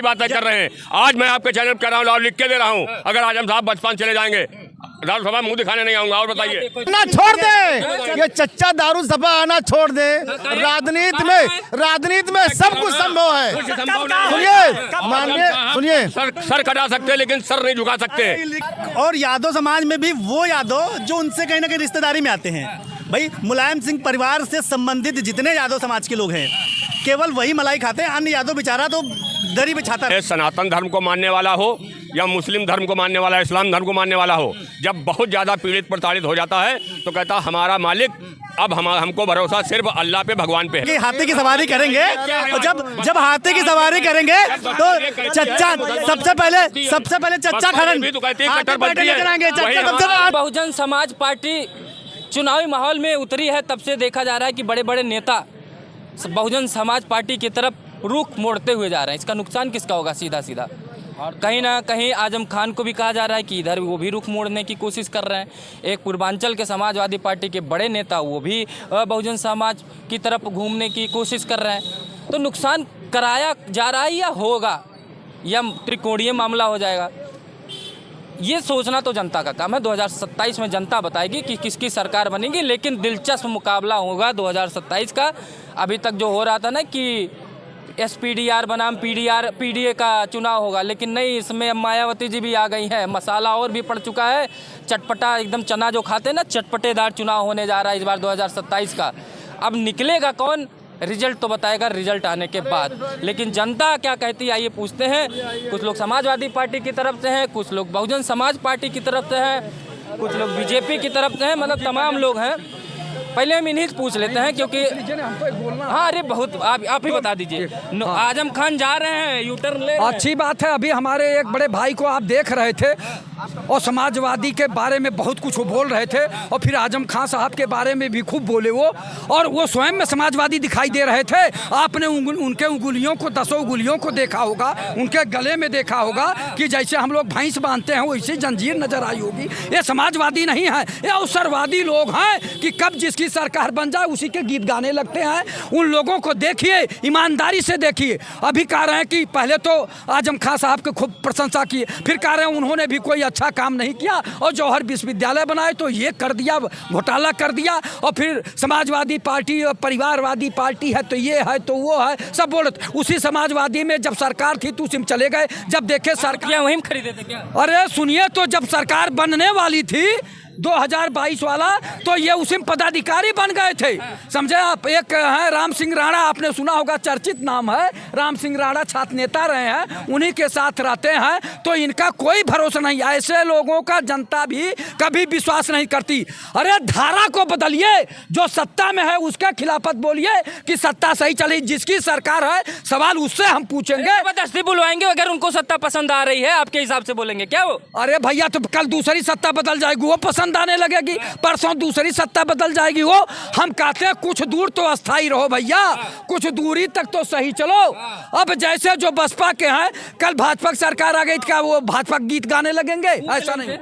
बातें कर रहे हैं। आज मैं आपके चैनल कर रहा हूँ, लिख के दे रहा हूँ, अगर आजम साहब बचपन चले जाएंगे दारू सभा मुंह दिखाने नहीं आऊंगा। और बताइए ना छोड़ दे, ये चच्चा दारू सभा आना छोड़ दे। राजनीति में सब कुछ संभव है। सुनिए माननीय, सुनिए सर कटा सकते लेकिन सर नहीं झुका सकते। और यादव समाज में भी वो यादव जो उनसे कहीं ना कहीं रिश्तेदारी में आते हैं। भाई मुलायम सिंह परिवार से संबंधित जितने यादव समाज के लोग हैं केवल वही मलाई खाते हैं, अन्य यादव बेचारा तो दरी बिछाता है। सनातन धर्म को मानने वाला हो या मुस्लिम धर्म को मानने वाला, इस्लाम धर्म को मानने वाला हो, जब बहुत ज़्यादा पीड़ित प्रताड़ित हो जाता है तो कहता हमारा मालिक, अब हमको भरोसा सिर्फ अल्लाह पे, भगवान पे है। हाथी की सवारी करेंगे और जब हाथी की सवारी करेंगे तो चच्चा सबसे पहले चच्चा खरन बहुजन समाज पार्टी चुनावी माहौल में उतरी है। तब से देखा जा रहा है कि बड़े बड़े नेता बहुजन समाज पार्टी की तरफ रुख मोड़ते हुए जा रहे हैं। इसका नुकसान किसका होगा? सीधा सीधा कहीं ना कहीं आजम खान को भी कहा जा रहा है कि इधर वो भी रुख मोड़ने की कोशिश कर रहे हैं। एक पूर्वांचल के समाजवादी पार्टी के बड़े नेता वो भी बहुजन समाज की तरफ घूमने की कोशिश कर रहे हैं। तो नुकसान कराया जा रहा है या होगा, या त्रिकोणीय मामला हो जाएगा, ये सोचना तो जनता का काम है। 2027 में जनता बताएगी कि किसकी सरकार बनेगी। लेकिन दिलचस्प मुकाबला होगा 2027 का। अभी तक जो हो रहा था ना कि SPDR बनाम PDA का चुनाव होगा, लेकिन नहीं, इसमें अब मायावती जी भी आ गई हैं। मसाला और भी पड़ चुका है, चटपटा एकदम चना जो खाते हैं ना, चटपटेदार चुनाव होने जा रहा है इस बार 2027 का। अब निकलेगा कौन, रिजल्ट तो बताएगा रिजल्ट आने के बाद। लेकिन जनता क्या कहती है आइए पूछते हैं। कुछ लोग समाजवादी पार्टी की तरफ से हैं, कुछ लोग बहुजन समाज पार्टी की तरफ से हैं, कुछ लोग BJP की तरफ से हैं, मतलब तमाम लोग हैं। पहले हम इन्हीं से पूछ लेते हैं क्योंकि हाँ, अरे बहुत आप ही बता दीजिए। आजम खान जा रहे हैं, यूटर्न ले रहे हैं। अच्छी बात है। अभी हमारे एक बड़े भाई को आप देख रहे थे और समाजवादी के बारे में बहुत कुछ वो बोल रहे थे, और फिर आजम खान साहब के बारे में भी खूब बोले वो, और वो स्वयं में समाजवादी दिखाई दे रहे थे। आपने उनके उंगलियों को, 10 उंगलियों को देखा होगा, उनके गले में देखा होगा कि जैसे हम लोग भैंस बांधते हैं वैसे जंजीर नजर आई होगी। ये समाजवादी नहीं है, ये अवसरवादी लोग हैं कि कब जिसकी सरकार बन जाए उसी के गीत गाने लगते हैं। उन लोगों को देखिए, ईमानदारी से देखिए। अभी कह रहे हैं कि पहले तो आजम खान साहब की खूब प्रशंसा की, फिर कह रहे हैं उन्होंने भी कोई अच्छा काम नहीं किया, और जौहर विश्वविद्यालय बनाए तो ये कर दिया, घोटाला कर दिया, और फिर समाजवादी पार्टी और परिवारवादी पार्टी है तो ये है तो वो है, सब बोलते। उसी समाजवादी में जब सरकार थी तो उसी में चले गए। जब देखे सरकार वहीं खरीदे थे क्या? अरे सुनिए, तो जब सरकार बनने वाली थी 2022 वाला, तो ये उसी में पदाधिकारी बन गए थे, समझे आप। एक है राम सिंह राणा, आपने सुना होगा, चर्चित नाम है राम सिंह राणा, छात्र नेता रहे हैं, उन्हीं के साथ रहते हैं। तो इनका कोई भरोसा नहीं, ऐसे लोगों का जनता भी कभी विश्वास नहीं करती। अरे धारा को बदलिए, जो सत्ता में है उसके खिलाफत बोलिए कि सत्ता सही चली, जिसकी सरकार है सवाल उससे हम पूछेंगे। जबरदस्ती बुलवाएंगे अगर उनको सत्ता पसंद आ रही है, आपके हिसाब से बोलेंगे क्या वो? अरे भैया, तो कल दूसरी सत्ता बदल जाएगी, वो पसंद आने लगेगी, परसों दूसरी सत्ता बदल जाएगी वो। हम कहते हैं कुछ दूर तो अस्थाई रहो भैया, कुछ दूरी तक तो सही चलो। अब जैसे जो बसपा के हैं, कल भाजपा की सरकार आ गई, क्या वो भाजपा गीत गाने लगेंगे? ऐसा नहीं।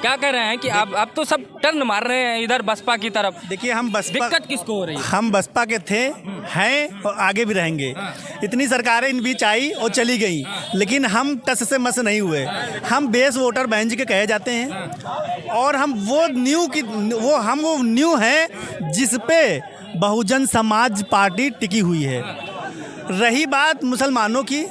क्या कह रहे हैं कि आप तो सब टर्न मार रहे हैं इधर बसपा की तरफ। देखिए, हम बसपा, दिक्कत किसको हो रही है? हम बसपा के थे, हैं और आगे भी रहेंगे। इतनी सरकारें इन बीच आई और चली गई, लेकिन हम टस से मस नहीं हुए। हम बेस वोटर बैंक के कहे जाते हैं, और हम वो न्यू हैं जिस पे बहुजन समाज पार्टी टिकी हुई है। रही बात मुसलमानों की,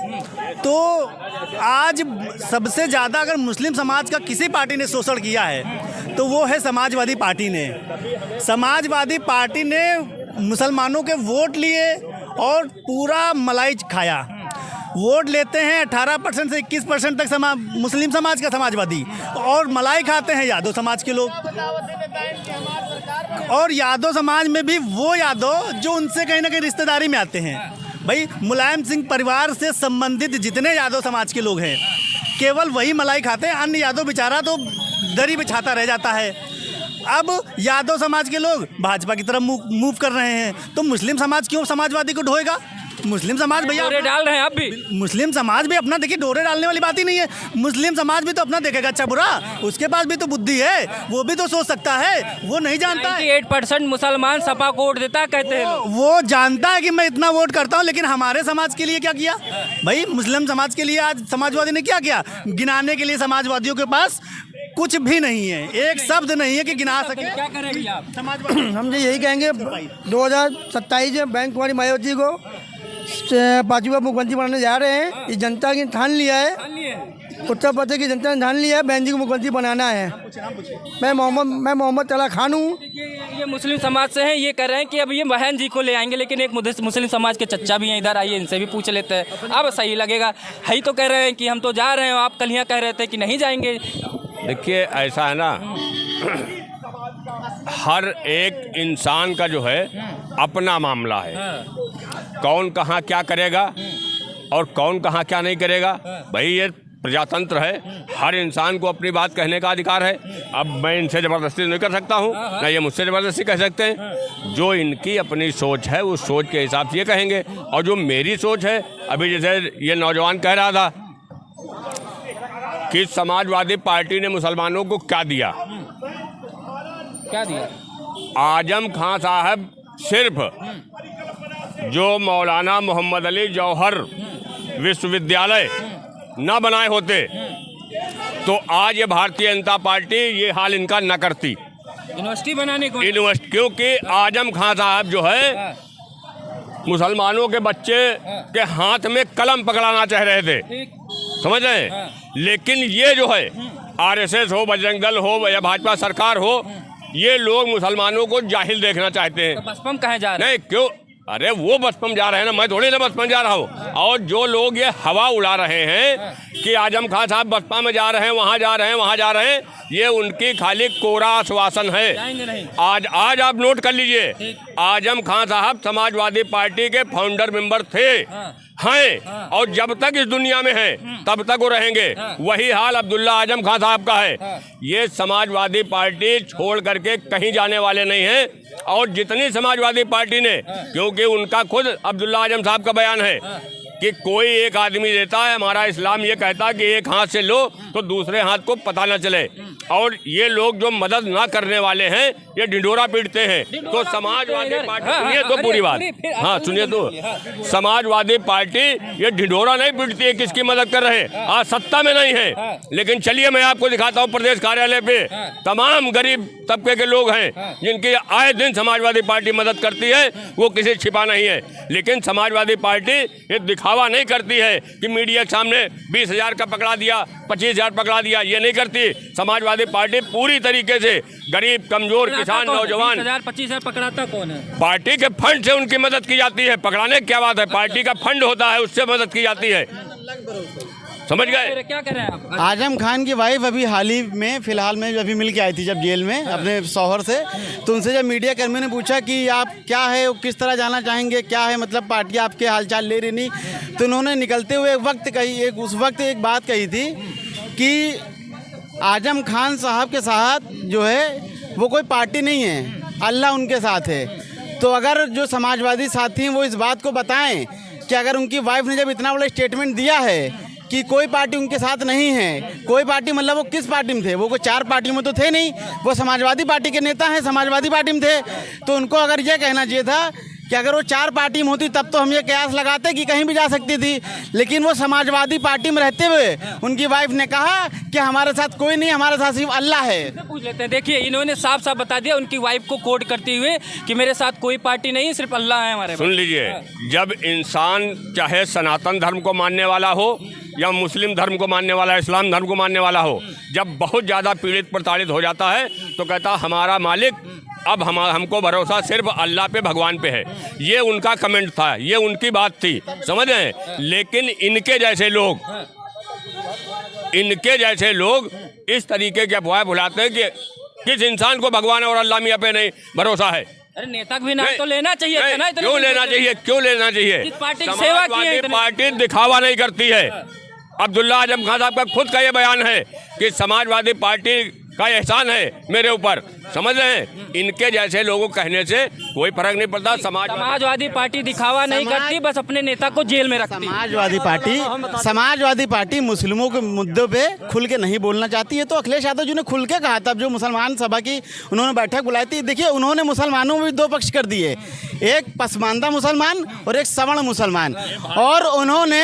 तो आज सबसे ज़्यादा अगर मुस्लिम समाज का किसी पार्टी ने शोषण किया है तो वो है समाजवादी पार्टी ने। समाजवादी पार्टी ने मुसलमानों के वोट लिए और पूरा मलाई खाया। वोट लेते हैं 18% से 21% तक मुस्लिम समाज का समाजवादी, और मलाई खाते हैं यादव समाज के लोग। और यादव समाज में भी वो यादव जो उनसे कहीं ना कहीं रिश्तेदारी में आते हैं। भाई मुलायम सिंह परिवार से संबंधित जितने यादव समाज के लोग हैं केवल वही मलाई खाते हैं, अन्य यादव बेचारा तो दरी बिछाता रह जाता है। अब यादव समाज के लोग भाजपा की तरफ मूव कर रहे हैं, तो मुस्लिम समाज क्यों समाजवादी को ढोएगा? मुस्लिम समाज भैया डोरे डाल रहे हैं आप भी। मुस्लिम समाज भी अपना, देखिए डोरे डालने वाली बात ही नहीं है। मुस्लिम समाज भी तो अपना देखेगा अच्छा बुरा, उसके पास भी तो बुद्धि है, वो भी तो सोच सकता है, वो नहीं जानता है। 98% मुसलमान सपा को वोट देता है कहते हैं लोग। वो जानता है कि मैं इतना वोट करता हूँ, लेकिन हमारे समाज के लिए क्या किया भाई? मुस्लिम समाज के लिए आज समाजवादी ने क्या किया? गिनाने के लिए समाजवादियों के पास कुछ भी नहीं है, एक शब्द नहीं है कि गिना सके। क्या करेंगे आप? समाजवादी हम तो यही कहेंगे 2027 में बैंक कुमारी मायावती को 5वां मुख्यमंत्री बनाने जा रहे हैं। इस जनता ने ठान लिया है, उत्तर प्रदेश की जनता ने ठान लिया है बहन जी को मुख्यमंत्री बनाना है। मैं मोहम्मद तला खान हूँ। ये मुस्लिम समाज से हैं, ये कह रहे हैं कि अब ये बहन जी को ले आएंगे, लेकिन एक मुस्लिम समाज के चच्चा भी हैं इधर, आइए इनसे भी पूछ लेते हैं। अब सही लगेगा, ही तो कह रहे हैं कि हम तो जा रहे हैं, आप कल यहाँ कह रहे थे कि नहीं जाएंगे। देखिए ऐसा है ना, हर एक इंसान का जो है अपना मामला है, कौन कहाँ क्या करेगा और कौन कहाँ क्या नहीं करेगा। भाई ये प्रजातंत्र है, हर इंसान को अपनी बात कहने का अधिकार है। अब मैं इनसे ज़बरदस्ती नहीं कर सकता हूँ, ना ये मुझसे ज़बरदस्ती कह सकते हैं। जो इनकी अपनी सोच है उस सोच के हिसाब से ये कहेंगे, और जो मेरी सोच है, अभी जैसे ये नौजवान कह रहा था कि समाजवादी पार्टी ने मुसलमानों को क्या दिया। क्या दिया? आजम खान साहब सिर्फ जो मौलाना मोहम्मद अली जौहर विश्वविद्यालय न बनाए होते तो आज ये भारतीय जनता पार्टी ये हाल इनका न करती। यूनिवर्सिटी बनाने को, यूनिवर्सिटी, क्योंकि आजम खान साहब जो है मुसलमानों के बच्चे के हाथ में कलम पकड़ाना चाह रहे थे, समझ रहे हैं। लेकिन ये जो है आरएसएस हो, बजरंग दल हो या भाजपा सरकार हो, ये लोग मुसलमानों को जाहिल देखना चाहते हैं। तो बसपम कहाँ जा रहे हैं? नहीं क्यों, अरे वो बचपन जा रहे हैं ना, मैं थोड़ी ना बचपन जा रहा हूँ। और जो लोग ये हवा उड़ा रहे हैं कि आजम खान साहब बसपा में जा रहे हैं, वहाँ जा रहे हैं, वहाँ जा रहे हैं, ये उनकी खाली कोरा आश्वासन है। जाएंगे नहीं। आज आप नोट कर लीजिए, आजम खान साहब समाजवादी पार्टी के फाउंडर मेंबर थे, हैं, और जब तक इस दुनिया में हैं तब तक वो रहेंगे। वही हाल अब्दुल्ला आजम खान साहब का है। ये समाजवादी पार्टी छोड़ करके कहीं जाने वाले नहीं हैं। और जितनी समाजवादी पार्टी ने, क्योंकि उनका खुद अब्दुल्ला आजम साहब का बयान है कि कोई एक आदमी देता है, हमारा इस्लाम ये कहता है कि एक हाथ से लो तो दूसरे हाथ को पता न चले। और ये लोग जो मदद ना करने वाले हैं ये ढिंढोरा पीटते हैं। तो समाजवादी पार्टी, सुनिए तो पूरी बात, हाँ सुनिए तो, समाजवादी पार्टी ये ढिंढोरा नहीं पीटती है किसकी मदद कर रहे हैं। आज सत्ता में नहीं है, लेकिन चलिए मैं आपको दिखाता हूँ प्रदेश कार्यालय पे तमाम गरीब तबके के लोग हैं जिनकी आए दिन समाजवादी पार्टी मदद करती है, वो किसी छिपा नहीं है। लेकिन समाजवादी पार्टी ये दिखावा नहीं करती है कि मीडिया के सामने 20,000 का पकड़ा दिया, 25,000 पकड़ा दिया, ये नहीं करती। समाजवादी पार्टी पूरी तरीके से गरीब, कमजोर, किसान, नौजवान, 20,000-25,000 पकड़ाता कौन है? पार्टी के फंड से उनकी मदद की जाती है। पकड़ाने की क्या बात है, पार्टी का फंड होता है उससे मदद की जाती है, समझ गए। क्या कर रहे हैं आप? आजम खान की वाइफ अभी हाल ही में फिलहाल में अभी मिल के आई थी जब जेल में अपने शौहर से, तो उनसे जब मीडिया कर्मी ने पूछा कि आप क्या है, किस तरह जाना चाहेंगे, क्या है मतलब पार्टी आपके हालचाल ले रही नहीं, तो उन्होंने निकलते हुए उस वक्त एक बात कही थी कि आजम खान साहब के साथ जो है वो कोई पार्टी नहीं है, अल्लाह उनके साथ है। तो अगर जो समाजवादी साथी हैं वो इस बात को बताएं कि अगर उनकी वाइफ ने जब इतना बड़ा स्टेटमेंट दिया है कि कोई पार्टी उनके साथ नहीं है, कोई पार्टी मतलब वो किस पार्टी में थे, वो कोई 4 पार्टियों में तो थे नहीं, वो समाजवादी पार्टी के नेता हैं, समाजवादी पार्टी में थे। तो उनको अगर ये कहना चाहिए था कि अगर वो 4 पार्टी में होती तब तो हम ये कयास लगाते कि कहीं भी जा सकती थी, लेकिन वो समाजवादी पार्टी में रहते हुए उनकी वाइफ ने कहा कि हमारे साथ कोई नहीं, हमारे साथ सिर्फ अल्लाह है। पूछ लेते हैं। देखिए इन्होंने साफ साफ बता दिया उनकी वाइफ को कोट करते हुए कि मेरे साथ कोई पार्टी नहीं, सिर्फ अल्लाह है हमारे। सुन लीजिए, जब इंसान चाहे सनातन धर्म को मानने वाला हो या मुस्लिम धर्म को मानने वाला, इस्लाम धर्म को मानने वाला हो, जब बहुत ज़्यादा पीड़ित प्रताड़ित हो जाता है तो कहता हमारा मालिक, अब हमको भरोसा सिर्फ अल्लाह पे, भगवान पे है। ये उनका कमेंट था, ये उनकी बात थी, समझ रहे हैं। लेकिन इनके जैसे लोग इस तरीके के अफवाह फैलाते हैं कि किस इंसान को भगवान और अल्लाह मियाँ पे नहीं भरोसा है। अरे नेता भी नाम तो लेना चाहिए था ना। क्यों लेना चाहिए, क्यों लेना चाहिए? किस पार्टी की सेवा की है? पार्टी दिखावा नहीं करती है। अब्दुल्ला आजम खान साहब का खुद का ये बयान है कि समाजवादी पार्टी का एहसान है मेरे ऊपर, समझ रहे हैं। इनके जैसे लोगों कहने से कोई फर्क नहीं पड़ता। समाजवादी पार्टी दिखावा नहीं करती, बस अपने नेता को जेल में रखती। समाजवादी पार्टी मुस्लिमों के मुद्दों पे खुल के नहीं बोलना चाहती है। तो अखिलेश यादव जी ने खुल के कहा था, जो मुसलमान सभा की उन्होंने बैठक बुलाई थी। देखिए, उन्होंने मुसलमानों में भी दो पक्ष कर दिए, एक पसमानदा मुसलमान और एक सवर्ण मुसलमान। और उन्होंने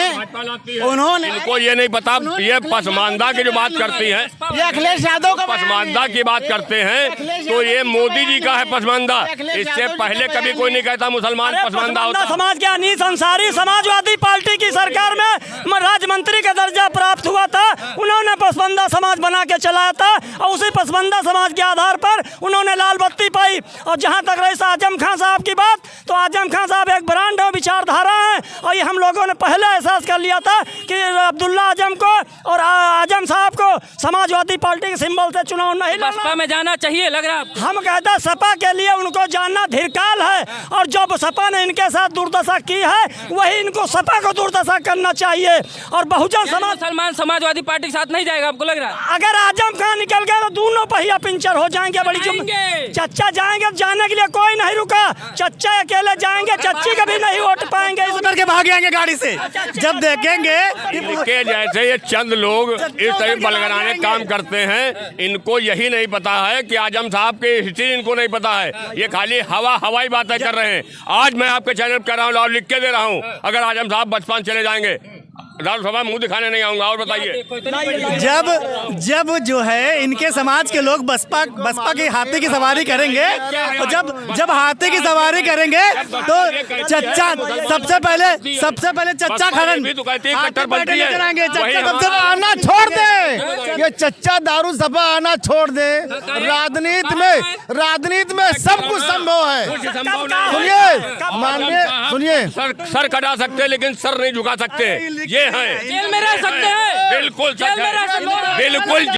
इनको ये नहीं पता, ये पसमानदा की जो बात करती है, ये अखिलेश यादव का पसमानदा की बात करते हैं तो ये मोदी जी का है पसमानदा। इससे पहले कभी कोई नहीं कहता मुसलमान पसमानदा होता। समाज के अनीस अंसारी समाजवादी पार्टी की सरकार में राज्य मंत्री का दर्जा प्राप्त हुआ था। उन्होंने पसमानदा समाज बना के चलाया था और उसी पसमानदा समाज के आधार पर उन्होंने लाल बत्ती पाई। और जहां तक रही आजम खान साहब की बात, तो आजम खान साहब एक ब्रांड और विचारधारा है। और ये हम लोगों ने पहले एहसास कर लिया था कि अब्दुल्ला आजम को और आजम साहब को समाजवादी पार्टी के सिंबल से चुनाव नहीं लड़ना। बसपा में जाना चाहिए लग रहा है। हम कहते हैं सपा के लिए उनको जानना धिक्कार है, और जो सपा ने इनके साथ दुर्दशा की है वही इनको सपा को दुर्दशा करना चाहिए। और बहुजन समाज मुसलमान समाजवादी पार्टी के साथ नहीं जाएगा, आपको लग रहा है? अगर आजम खान निकल गए तो दोनों पहिया पिंचर हो जाएंगे। बड़ी चच्चा जाएंगे, जाने के लिए कोई नहीं रुका। चच्चा अकेले जाएंगे, चच्ची कभी नहीं वोट पाएंगे, इस करके भाग आएंगे गाड़ी से। जब देखेंगे इनके जैसे ये चंद लोग इस तरह बलगनाने काम करते हैं, इनको यही नहीं पता है कि आजम साहब की हिस्ट्री इनको नहीं पता है। ये खाली हवाई बातें कर रहे हैं। आज मैं आपके चैनल पर कर रहा हूँ और लिख के दे रहा हूँ, अगर आजम साहब बचपन चले जाएंगे विधानसभा मुंह दिखाने नहीं आऊंगा। और बताइए, जब जो है इनके समाज के लोग बसपा की हाथी की सवारी करेंगे, और जब हाथी की सवारी करेंगे तो चच्चा सबसे पहले चच्चा खरन कराएंगे। चच्चा सबसे आना छोड़ दे, ये चच्चा दारू सभा आना छोड़ दे। राजनीति में सब कुछ संभव है। सुनिए, सर कटा सकते लेकिन सर नहीं झुका सकते, ये है। जेल में रह सकते हैं, बिल्कुल जेल में रह सकते हैं। बिल्कुल